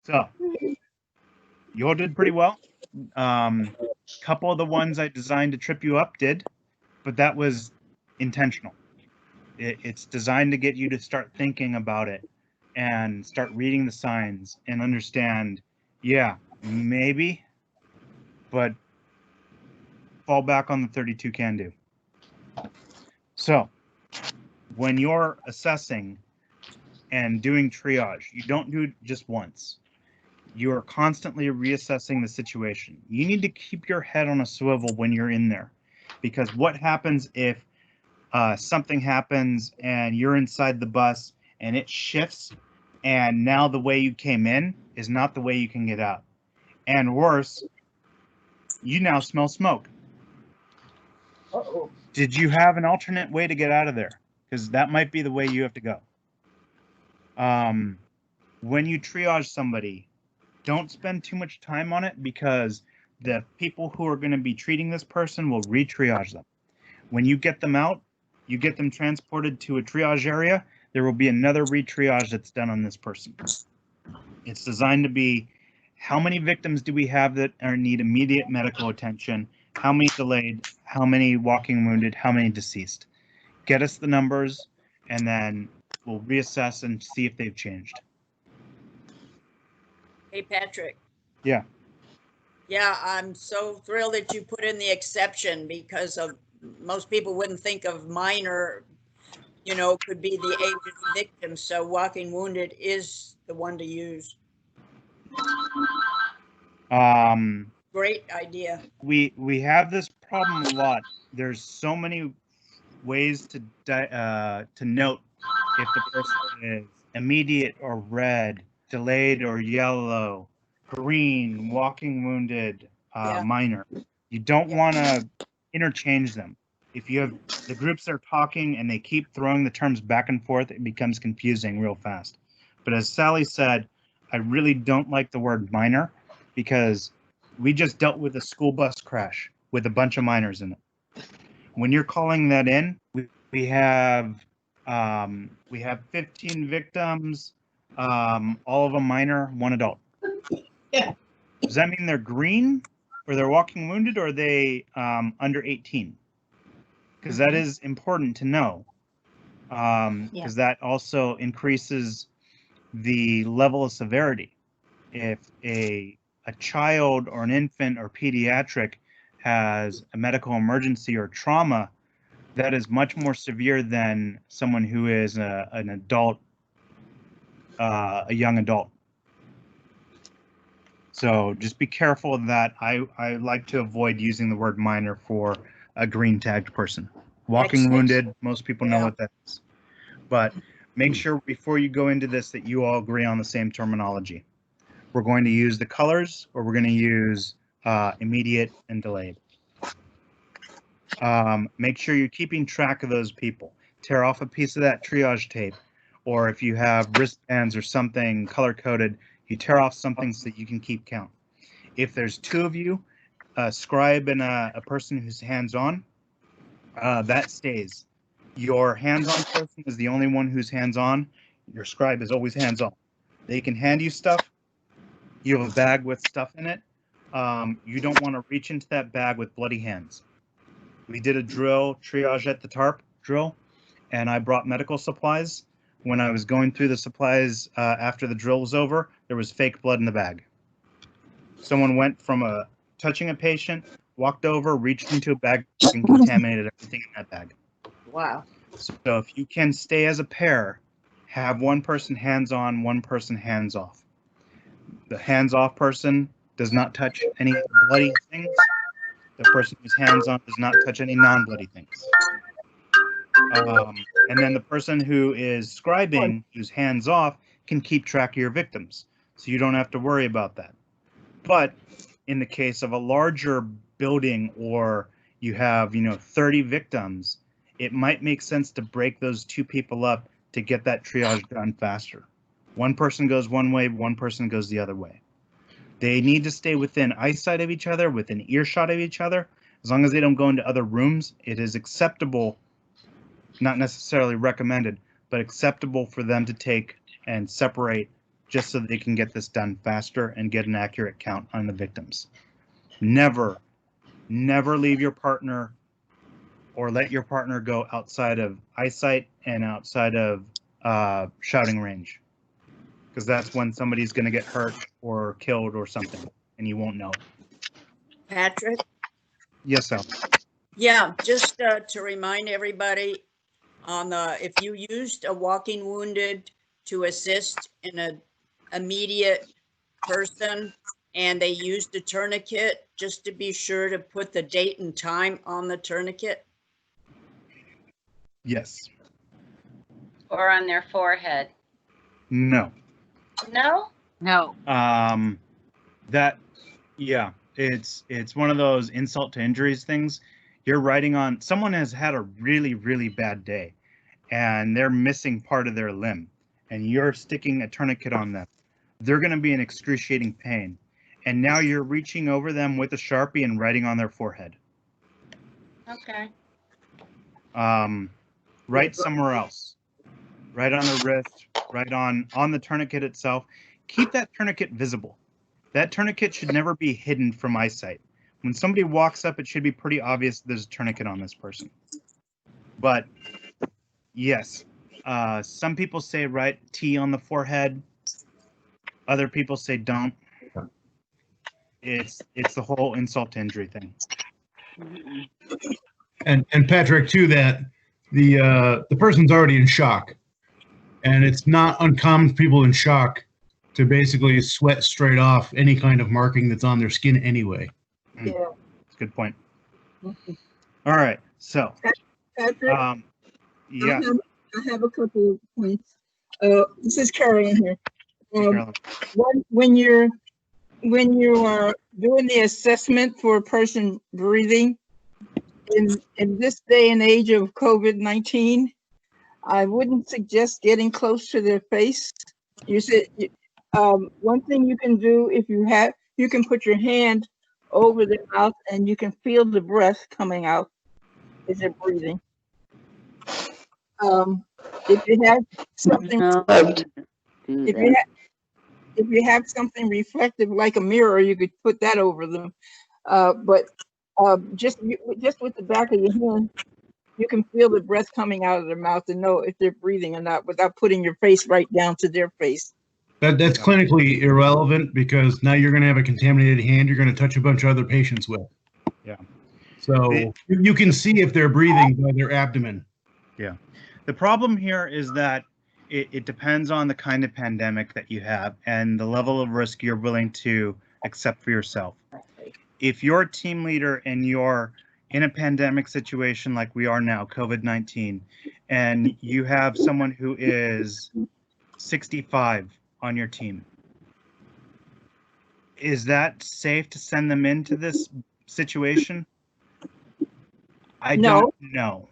So you all did pretty well. Couple of the ones I designed to trip you up did, but that was intentional. It's designed to get you to start thinking about it and start reading the signs and understand, yeah, maybe, but fall back on the 32 can do. So when you're assessing and doing triage, you don't do it just once. You are constantly reassessing the situation. You need to keep your head on a swivel when you're in there, because what happens if something happens and you're inside the bus and it shifts, and now the way you came in is not the way you can get out. And worse, you now smell smoke. Uh-oh. Did you have an alternate way to get out of there? Because that might be the way you have to go. When you triage somebody, don't spend too much time on it, because the people who are going to be treating this person will re-triage them. When you get them out, you get them transported to a triage area, there will be another re-triage that's done on this person. It's designed to be, how many victims do we have that need immediate medical attention? How many delayed? How many walking wounded? How many deceased? Get us the numbers, and then we'll reassess and see if they've changed. Hey, Patrick. Yeah. Yeah, I'm so thrilled that you put in the exception, because of most people wouldn't think of minor, you know, could be the age of the victim. So walking wounded is the one to use. Great idea. We have this problem a lot. There's so many ways to note if the person is immediate or red, delayed or yellow, green, walking wounded, Yeah. minor. You don't want to interchange them. If you have the groups that are talking and they keep throwing the terms back and forth, it becomes confusing real fast. But as Sally said, I really don't like the word minor, because we just dealt with a school bus crash with a bunch of minors in it. When you're calling that in, we have 15 victims, all of them minor, one adult. Yeah. Does that mean they're green, or they're walking wounded, or are they under 18? Because that is important to know, because that also increases the level of severity. If a child or an infant or pediatric has a medical emergency or trauma, that is much more severe than someone who is an adult, a young adult. So just be careful of that. I like to avoid using the word minor for a green tagged person. Walking wounded, most people know what that is. But make sure before you go into this that you all agree on the same terminology. We're going to use the colors, or we're going to use immediate and delayed. Make sure you're keeping track of those people. Tear off a piece of that triage tape, or if you have wristbands or something color-coded, you tear off something so that you can keep count. If there's two of you, a scribe and a person who's hands-on, that stays. Your hands-on person is the only one who's hands-on. Your scribe is always hands-on. They can hand you stuff. You have a bag with stuff in it. You don't want to reach into that bag with bloody hands. We did a drill, triage at the tarp drill, and I brought medical supplies. When I was going through the supplies after the drill was over, there was fake blood in the bag. Someone went from touching a patient, walked over, reached into a bag, and contaminated everything in that bag. Wow. So if you can stay as a pair, have one person hands-on, one person hands-off. The hands-off person does not touch any bloody things. The person who's hands-on does not touch any non-bloody things. And then the person who is scribing, who's hands-off, can keep track of your victims. So you don't have to worry about that. But in the case of a larger building, or you have, 30 victims, it might make sense to break those two people up to get that triage done faster. One person goes one way, one person goes the other way. They need to stay within eyesight of each other, within earshot of each other. As long as they don't go into other rooms, it is acceptable, not necessarily recommended, but acceptable for them to take and separate just so they can get this done faster and get an accurate count on the victims. Never leave your partner or let your partner go outside of eyesight and outside of shouting range, because that's when somebody's going to get hurt or killed or something, and you won't know it. Patrick? Yes, Al. Yeah, just to remind everybody, on the, if you used a walking wounded to assist in an immediate person and they used a tourniquet, just to be sure to put the date and time on the tourniquet. Yes. Or on their forehead. No. No? No. Yeah, it's one of those insult to injuries things. You're writing on, someone has had a really, really bad day and they're missing part of their limb and you're sticking a tourniquet on them. They're going to be in excruciating pain. And now you're reaching over them with a Sharpie and writing on their forehead. Okay. Write somewhere else. Right on the wrist, right on the tourniquet itself. Keep that tourniquet visible. That tourniquet should never be hidden from eyesight. When somebody walks up, it should be pretty obvious there's a tourniquet on this person. But yes, some people say write T on the forehead. Other people say don't. It's the whole insult to injury thing. And Patrick, to that, the person's already in shock, and it's not uncommon for people in shock to basically sweat straight off any kind of marking that's on their skin anyway. Yeah. That's a good point. All right, so Patrick, yeah, I have a couple of points. This is Carolyn here. Carolyn. When you are doing the assessment for a person breathing in this day and age of COVID-19, I wouldn't suggest getting close to their face. You said one thing you can do, if you can put your hand over their mouth and you can feel the breath coming out as they're breathing. If you have something, if you have something reflective like a mirror, you could put that over them. But just with the back of your hand, you can feel the breath coming out of their mouth and know if they're breathing or not without putting your face right down to their face. That's clinically irrelevant because now you're going to have a contaminated hand you're going to touch a bunch of other patients with. Yeah. So you can see if they're breathing by their abdomen. Yeah. The problem here is that it depends on the kind of pandemic that you have and the level of risk you're willing to accept for yourself. If you're a team leader and you're in a pandemic situation like we are now, COVID-19, and you have someone who is 65 on your team, is that safe to send them into this situation? I don't know.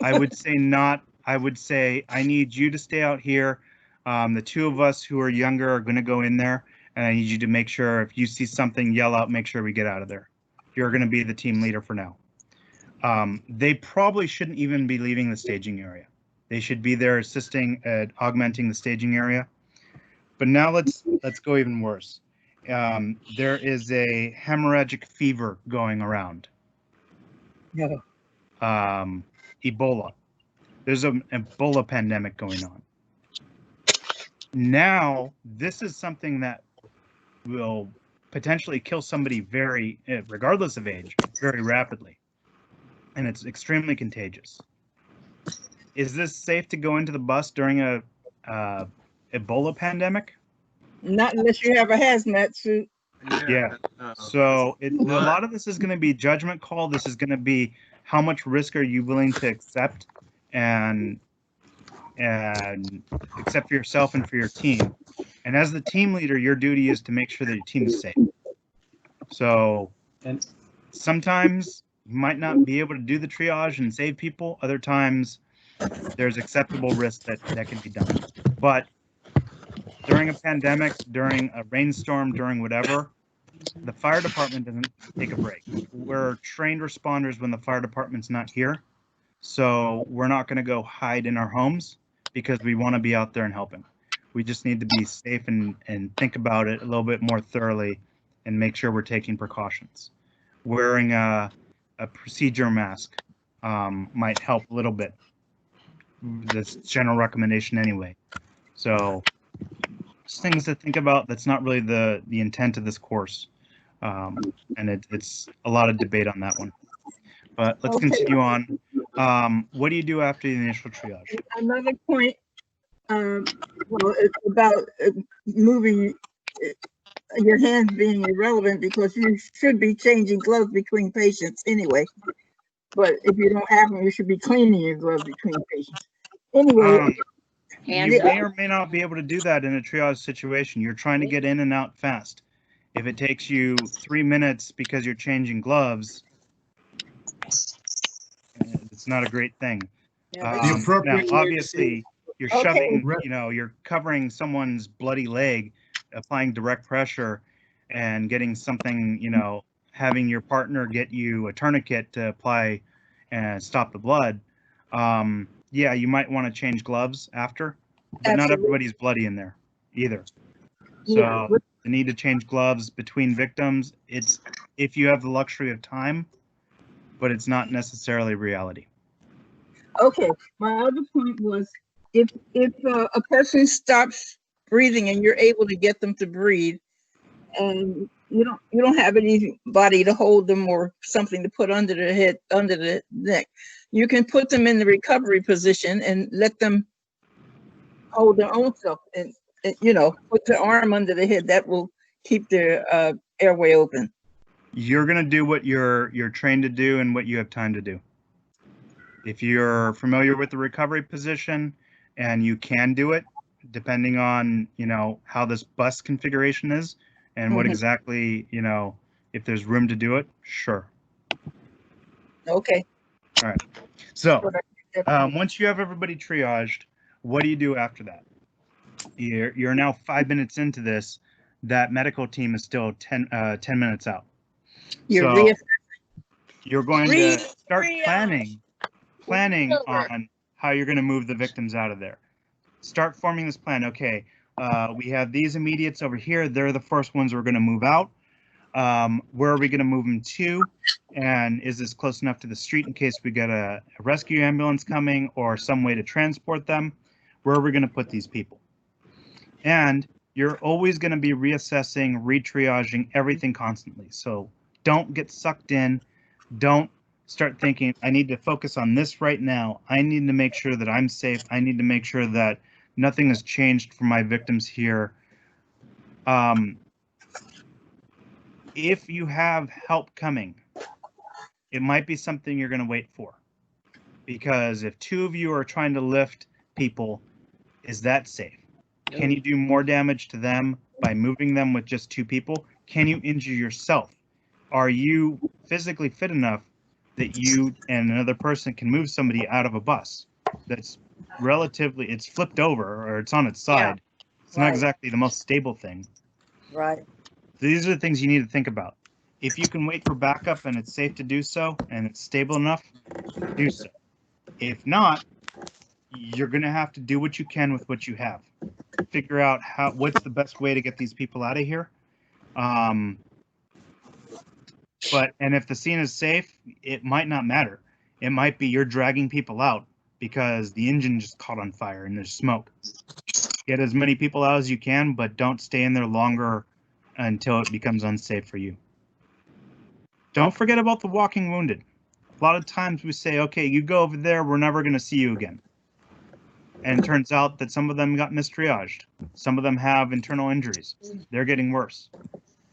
I would say not. I would say I need you to stay out here. The two of us who are younger are going to go in there, and I need you to make sure if you see something, yell out, make sure we get out of there. You're going to be the team leader for now. They probably shouldn't even be leaving the staging area. They should be there assisting at augmenting the staging area. But now let's go even worse. There is a hemorrhagic fever going around. Yeah. Ebola. There's an Ebola pandemic going on. Now, this is something that will potentially kill somebody very, regardless of age, very rapidly. And it's extremely contagious. Is this safe to go into the bus during a Ebola pandemic? Not unless you have a hazmat suit. Yeah. So a lot of this is going to be judgment call. This is going to be how much risk are you willing to accept and accept for yourself and for your team. And as the team leader, your duty is to make sure that your team is safe. So sometimes you might not be able to do the triage and save people. Other times there's acceptable risk that can be done. But during a pandemic, during a rainstorm, during whatever, the fire department doesn't take a break. We're trained responders when the fire department's not here. So we're not going to go hide in our homes because we want to be out there and helping. We just need to be safe and think about it a little bit more thoroughly and make sure we're taking precautions. Wearing a procedure mask might help a little bit. That's general recommendation anyway. So just things to think about. That's not really the intent of this course. And it's a lot of debate on that one. But let's continue on. What do you do after the initial triage? Another point, well, it's about moving your hands being irrelevant because you should be changing gloves between patients anyway. But if you don't have them, you should be cleaning your gloves between patients. Anyway, Hands You up. may or may not be able to do that in a triage situation. You're trying to get in and out fast. If it takes you 3 minutes because you're changing gloves, it's not a great thing. Yeah, The appropriate way Now, to obviously, you're Okay. shoving, you're covering someone's bloody leg, applying direct pressure, and getting something, having your partner get you a tourniquet to apply and stop the blood. Yeah, you might want to change gloves after, but not Absolutely. everybody's bloody in there either. Yeah. So the need to change gloves between victims, it's if you have the luxury of time, but it's not necessarily reality. Okay, my other point was if a person stops breathing and you're able to get them to breathe, and you don't have anybody to hold them or something to put under the head, under the neck, you can put them in the recovery position and let them hold their own self, and put the arm under the head. That will keep their airway open. You're gonna do what you're trained to do and what you have time to do. If you're familiar with the recovery position and you can do it, depending on how this bus configuration is and what Mhm. exactly if there's room to do it, sure. Okay. So once you have everybody triaged, what do you do after that? You're now 5 minutes into this. That medical team is still 10 minutes out. You're So you're going to start Triage. planning Over. on how you're going to move the victims out of there. Start forming this plan. Okay, we have these immediates over here. They're the first ones we're going to move out. Where are we going to move them to? And is this close enough to the street in case we get a rescue ambulance coming or some way to transport them? Where are we going to put these people? And you're always going to be reassessing, retriaging everything constantly. So don't get sucked in. Don't start thinking, I need to focus on this right now. I need to make sure that I'm safe. I need to make sure that nothing has changed for my victims here. If you have help coming, it might be something you're going to wait for. Because if two of you are trying to lift people, is that safe? Can you do more damage to them by moving them with just two people? Can you injure yourself? Are you physically fit enough that you and another person can move somebody out of a bus that's relatively, it's flipped over or it's on its side? It's not right. exactly the most stable thing. Right. These are the things you need to think about. If you can wait for backup and it's safe to do so and it's stable enough, do so. If not, you're going to have to do what you can with what you have. Figure out what's the best way to get these people out of here. And if the scene is safe, it might not matter. It might be you're dragging people out because the engine just caught on fire and there's smoke. Get as many people out as you can, but don't stay in there longer until it becomes unsafe for you. Don't forget about the walking wounded. A lot of times we say, okay, you go over there, we're never going to see you again. And it turns out that some of them got mistriaged. Some of them have internal injuries. They're getting worse.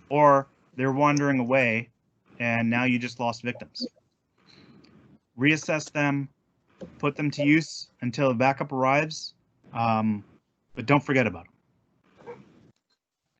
Or they're wandering away and now you just lost victims. Reassess them, put them to use until the backup arrives, but don't forget about them.